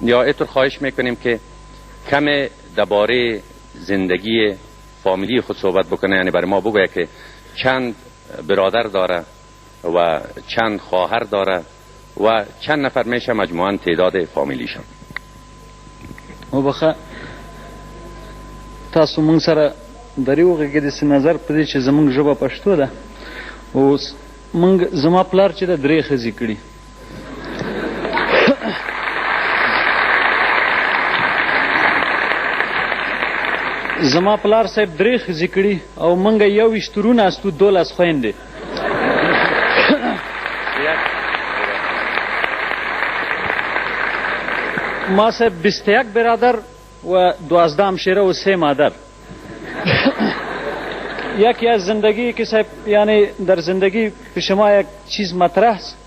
یا اینطور خواهش میکنیم که کم درباره زندگی فامیلی خود صحبت بکنه، یعنی برای ما بگویه که چند برادر داره و چند خواهر داره و چند نفر میشه مجموعاً تعداد فامیلیشان. وبخه تاسو مونږ سره د ریوغې کې داسې نظر په دې چې زمونږ ژبه پښتو ده، اوس زما پلار چې د 3 ښځې کړي. زما پلار صاحب 3 ښځې کړي او مونږ 21 ترونه استو 12 خویندې. ما صاحب 21 برادر و 12 همشیره و 3 مادر. یکی از زندگی که صاحب یعنی در زندگی پیش ما یک چیز مطرح است،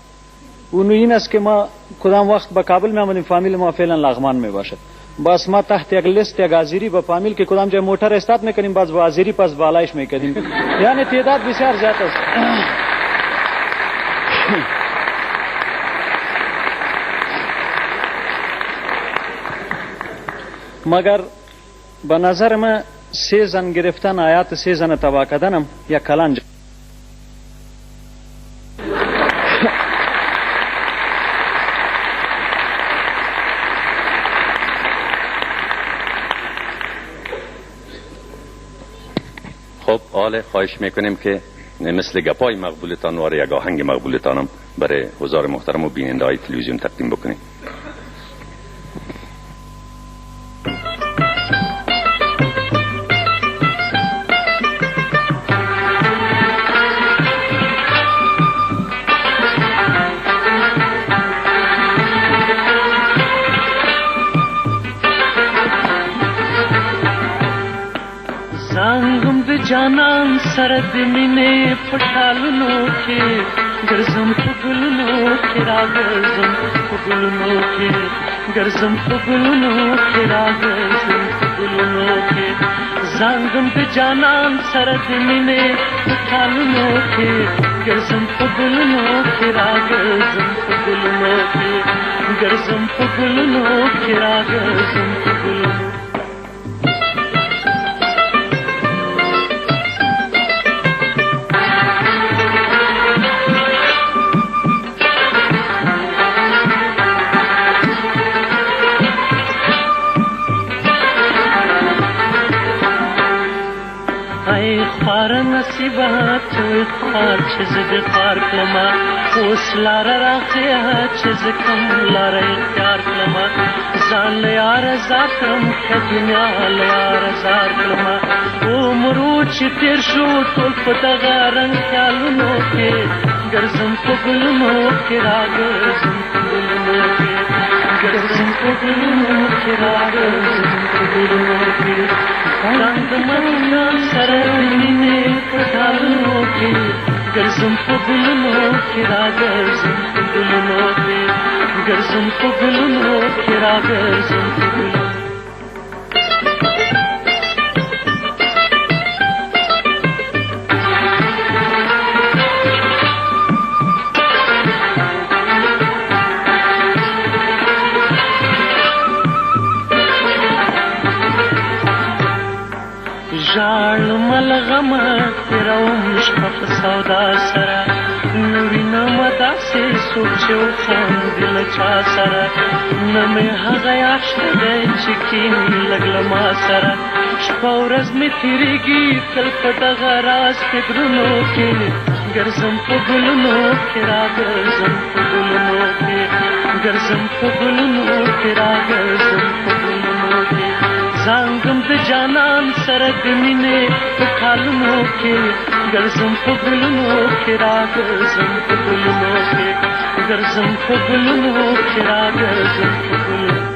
اونو این است که ما کدام وقت به کابل می آمدیم، فامیل ما فعلا لغمان می باشد. بس ما تحت یک لیست یک آذری به فامیل که کدام جای موتر استارت میکنیم باز با آذری پس بالایش میکنیم، یعنی تعداد بسیار زیاد است. مگر به نظر من 3 زن گرفتن آیات 3 زن تباه کردنم یک کلنج. خب حالا خواهش میکنیم که مثل گپای مقبولتان و یک آهنگ مقبولتانم برای حضار محترم و بیننده های تلویزیون تقدیم بکنیم. جانان سرد مینه پټالونو کې ګرځم په ګلونو کې راګرځم په ګلونو کې ګرځم په ګلونو کې راګرځم په ګلونو کې زنګم د جانان سرد مینه پټالونو کې ګرځم په ګلونو کې راګرځم په ګلونو کې ګرځم په ګلونو کې راګرځم په ګلونو. خوار نصیبه توی خوار چې زه دې خوار کړمه، اوس لاره راغیه چې زه کوم لاره اختیار کړمه، ځان له یاره ځار کړم که دنیا له یاره ځار کړمه. عمرو چې تېر شو ټول په دغه رنګ خیالونو کې ګرځم په ګلونو کې راګرځم په ګلونو کې ګرځم په ګلونو کې راګرځم په ګلونو کې رنګ د مخ سره مینې پټالونو کې ګرځم په ګلونو کې راګرځم په ګلونو کې ګرځم په ګلونو کې راګرځم په ګلونو. ژاړ ملغمه تېروم شپه په سودا سره، نه وینمه داسې څوک چې وخاندي له چا سره، نه مې هغه یاد شته دی چې کښېني لږ له ما سره. شپه ورځ مې تېرېږي تل په دغه راز فکرونو کې ګرځم په ګلونو کې راګرځم په ګلونو کې ګرځم په ګلونو کې راګرځم په ګلونو کې زنګم د جانان سره د مینې په خالونو کې ګرځم په ګلونو کې راګرځم په ګلونو کې ګرځم په ګلونو کې راګرځم په ګلونو.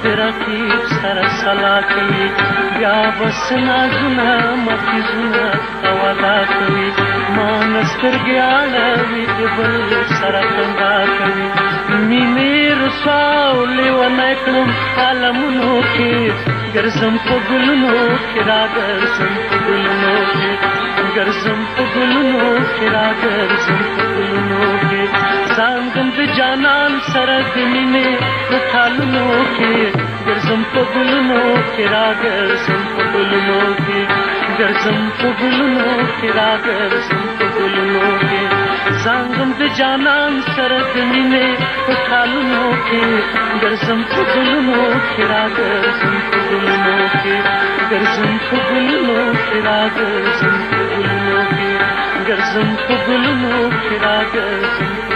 د رقیب سره سلا کوي بیا بس نازونه مفیزونه ودا کوي مان سترګې اړوي د بل سره خندا کوي مینې رسوا لیونی کړم عالمونو کې ګرځم په ګلونو کې راګرځم په ګلونو کې ګرځم په ګلونو کې راګرځم په ګلونو کې څنګه د جانان سره د مینې په ټالونو کې ګرځم په ګلونو کې راګرځم په ګلونو کې ګرځم په ګلونو کې راګرځم په ګلونو کې څنګه د جانان سره د مینې په ټالونو کې ګرځم په ګلونو کې راګرځم په ګلونو کې ګرځم په ګلونو کې راګرځم په ګلونو کې ګرځم په ګلونو کې راګرځم